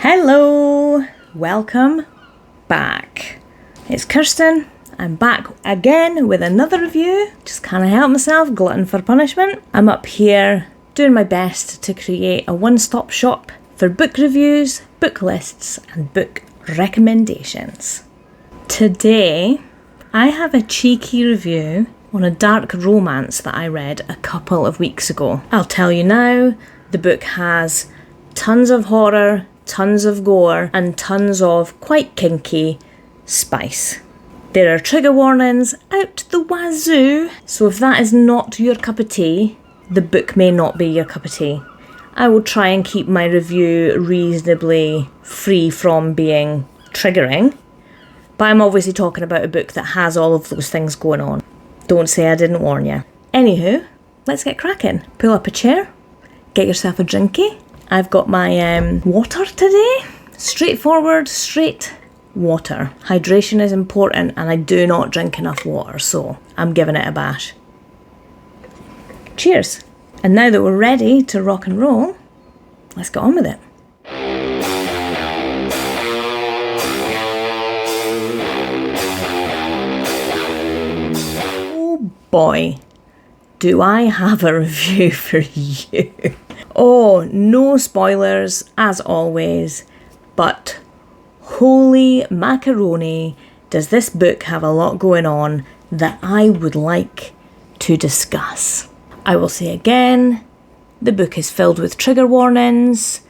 Hello, welcome back. It's Kirsten. I'm back again with another review. Just can't help myself, glutton for punishment. I'm up here doing my best to create a one-stop shop for book reviews, book lists, and book recommendations. Today, I have a cheeky review on a dark romance that I read a couple of weeks ago. I'll tell you now, the book has tons of horror, tons of gore, and tons of quite kinky spice. There are trigger warnings out the wazoo, so if that is not your cup of tea, the book may not be your cup of tea. I will try and keep my review reasonably free from being triggering, but I'm obviously talking about a book that has all of those things going on. Don't say I didn't warn you. Anywho, let's get cracking. Pull up a chair, get yourself a drinky. I've got my water today. Straightforward, straight water. Hydration is important and I do not drink enough water, so I'm giving it a bash. Cheers. And now that we're ready to rock and roll, let's get on with it. Oh boy, do I have a review for you. Oh, no spoilers as always, but holy macaroni, does this book have a lot going on that I would like to discuss. I will say again, the book is filled with trigger warnings.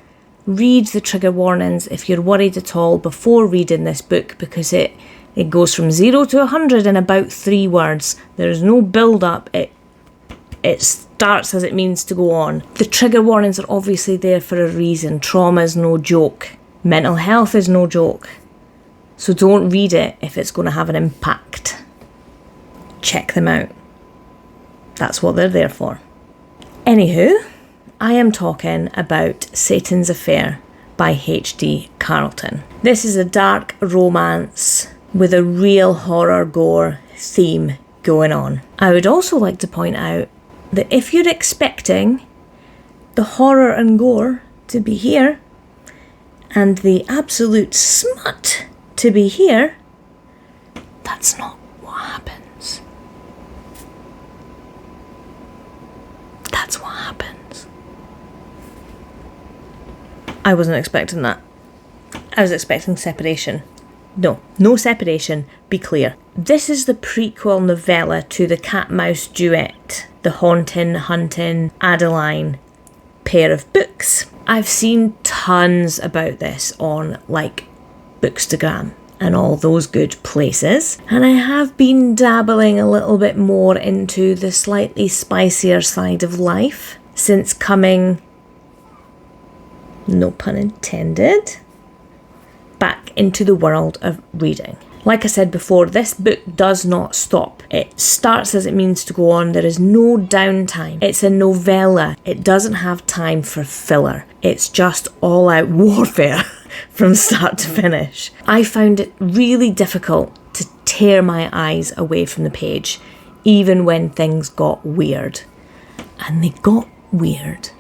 Read the trigger warnings if you're worried at all before reading this book, because it goes from 0 to 100 in about 3 words. There's no build up. It starts as it means to go on. The trigger warnings are obviously there for a reason. Trauma is no joke. Mental health is no joke. So don't read it if it's going to have an impact. Check them out. That's what they're there for. Anywho, I am talking about Satan's Affair by H.D. Carlton. This is a dark romance with a real horror gore theme going on. I would also like to point out that if you're expecting the horror and gore to be here and the absolute smut to be here, that's not what happens. That's what happens. I wasn't expecting that. I was expecting separation. No separation, be clear. This is the prequel novella to the cat-mouse duet, the Haunting, Hunting, Adeline pair of books. I've seen tons about this on Bookstagram and all those good places, and I have been dabbling a little bit more into the slightly spicier side of life since coming, no pun intended, back into the world of reading. Like I said before, this book does not stop. It starts as it means to go on. There is no downtime. It's a novella. It doesn't have time for filler. It's just all out warfare from start to finish. I found it really difficult to tear my eyes away from the page, even when things got weird. And they got weird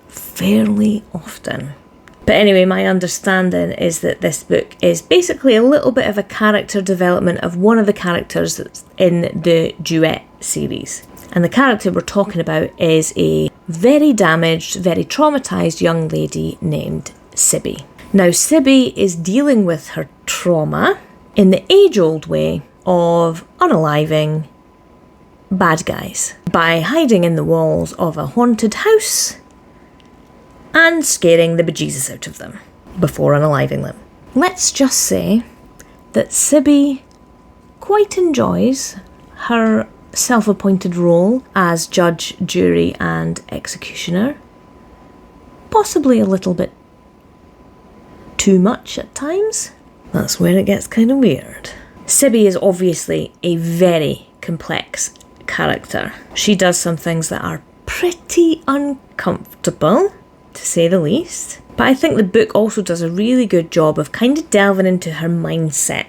fairly often. But anyway, my understanding is that this book is basically a little bit of a character development of one of the characters that's in the Duet series. And the character we're talking about is a very damaged, very traumatised young lady named Sibby. Now, Sibby is dealing with her trauma in the age-old way of unaliving bad guys by hiding in the walls of a haunted house and scaring the bejesus out of them before unaliving them. Let's just say that Sibby quite enjoys her self-appointed role as judge, jury and executioner. Possibly a little bit too much at times. That's where it gets kind of weird. Sibby is obviously a very complex character. She does some things that are pretty uncomfortable, to say the least. But I think the book also does a really good job of kind of delving into her mindset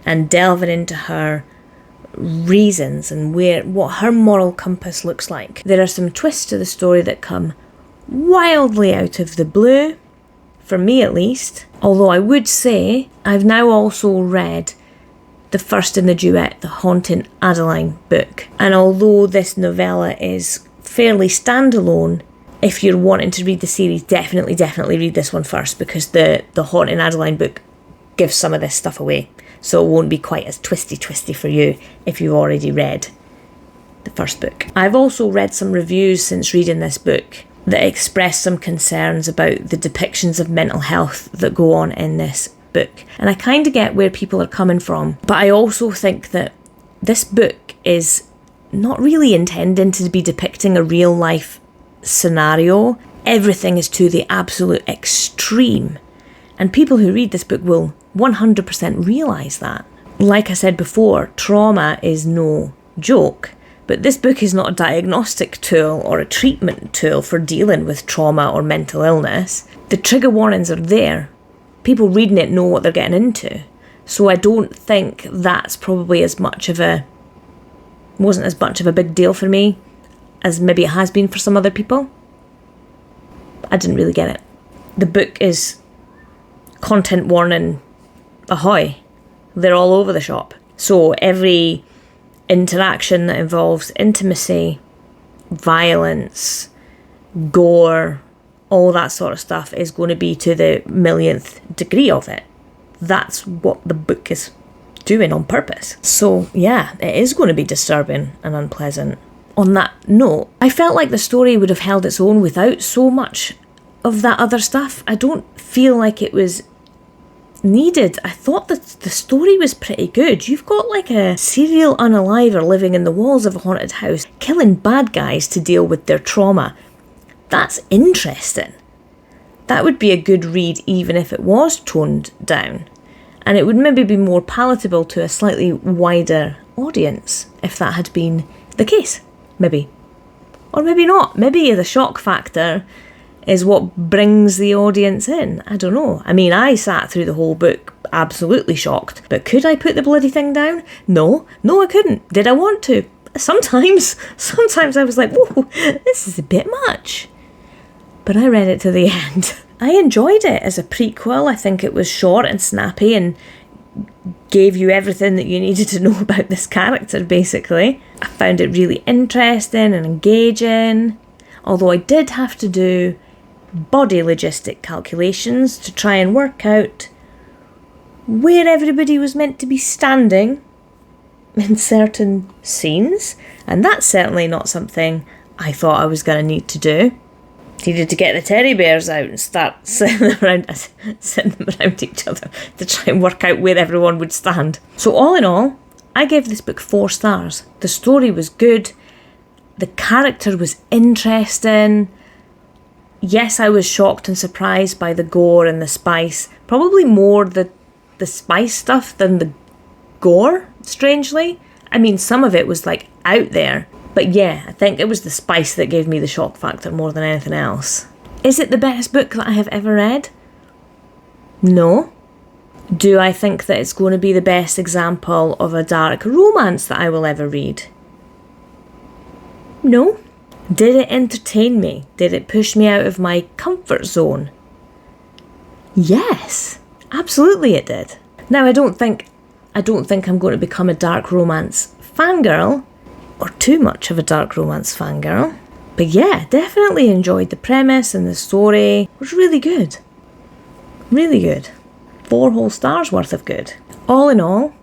and delving into her reasons and what her moral compass looks like. There are some twists to the story that come wildly out of the blue for me at least. Although I would say I've now also read the first in the duet, the Haunting Adeline book. And although this novella is fairly standalone, if you're wanting to read the series, definitely read this one first, because the Haunting Adeline book gives some of this stuff away. So it won't be quite as twisty for you if you've already read the first book. I've also read some reviews since reading this book that express some concerns about the depictions of mental health that go on in this book. And I kind of get where people are coming from, but I also think that this book is not really intending to be depicting a real life scenario. Everything is to the absolute extreme. And people who read this book will 100% realise that. Like I said before, trauma is no joke. But this book is not a diagnostic tool or a treatment tool for dealing with trauma or mental illness. The trigger warnings are there. People reading it know what they're getting into. So I don't think that's probably wasn't as much of a big deal for me as maybe it has been for some other people. I didn't really get it. The book is content warning ahoy. They're all over the shop. So every interaction that involves intimacy, violence, gore, all that sort of stuff is going to be to the millionth degree of it. That's what the book is doing on purpose. So yeah, it is going to be disturbing and unpleasant. On that note, I felt like the story would have held its own without so much of that other stuff. I don't feel like it was needed. I thought that the story was pretty good. You've got like a serial unaliver living in the walls of a haunted house, killing bad guys to deal with their trauma. That's interesting. That would be a good read even if it was toned down. And it would maybe be more palatable to a slightly wider audience if that had been the case. Maybe. Or maybe not. Maybe the shock factor is what brings the audience in. I don't know. I mean, I sat through the whole book absolutely shocked. But could I put the bloody thing down? No, I couldn't. Did I want to? Sometimes I was like, whoa, this is a bit much. But I read it to the end. I enjoyed it as a prequel. I think it was short and snappy and gave you everything that you needed to know about this character, basically. I found it really interesting and engaging, although I did have to do body logistic calculations to try and work out where everybody was meant to be standing in certain scenes, and that's certainly not something I thought I was going to need to do. Needed to get the teddy bears out and start sitting them around each other to try and work out where everyone would stand. So all in all, I gave this book 4 stars. The story was good. The character was interesting. Yes, I was shocked and surprised by the gore and the spice. Probably more the spice stuff than the gore, strangely. I mean, some of it was like out there. But yeah, I think it was the spice that gave me the shock factor more than anything else. Is it the best book that I have ever read? No. Do I think that it's going to be the best example of a dark romance that I will ever read? No. Did it entertain me? Did it push me out of my comfort zone? Yes, absolutely it did. Now I don't think I'm going to become a dark romance fangirl, or too much of a dark romance fangirl. But yeah, definitely enjoyed the premise and the story. It was really good. Really good. 4 whole stars worth of good. All in all,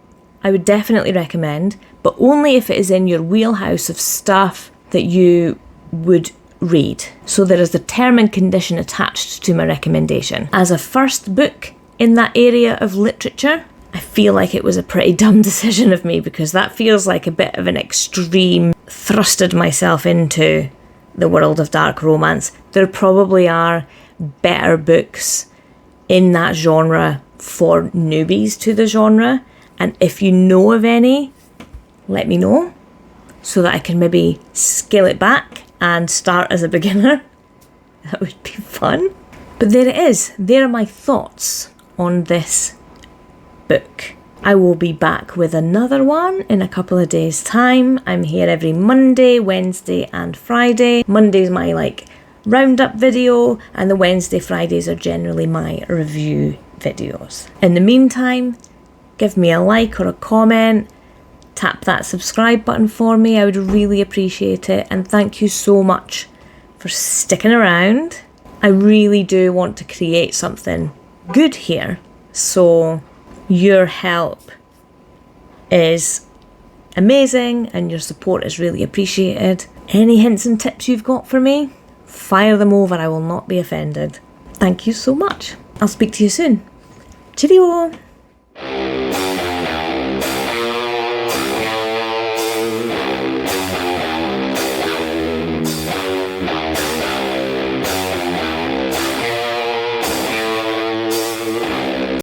I would definitely recommend, but only if it is in your wheelhouse of stuff that you would read. So there is the term and condition attached to my recommendation. As a first book in that area of literature, I feel like it was a pretty dumb decision of me, because that feels like a bit of an extreme thrusted myself into the world of dark romance. There probably are better books in that genre for newbies to the genre, and if you know of any, let me know so that I can maybe scale it back and start as a beginner. That would be fun. But there it is. There are my thoughts on this book. I will be back with another one in a couple of days' time. I'm here every Monday, Wednesday and Friday. Monday's my roundup video, and the Wednesday, Fridays are generally my review videos. In the meantime, give me a like or a comment, tap that subscribe button for me, I would really appreciate it, and thank you so much for sticking around. I really do want to create something good here, so your help is amazing and your support is really appreciated. Any hints and tips you've got for me, fire them over, I will not be offended. Thank you so much. I'll speak to you soon. Cheerio!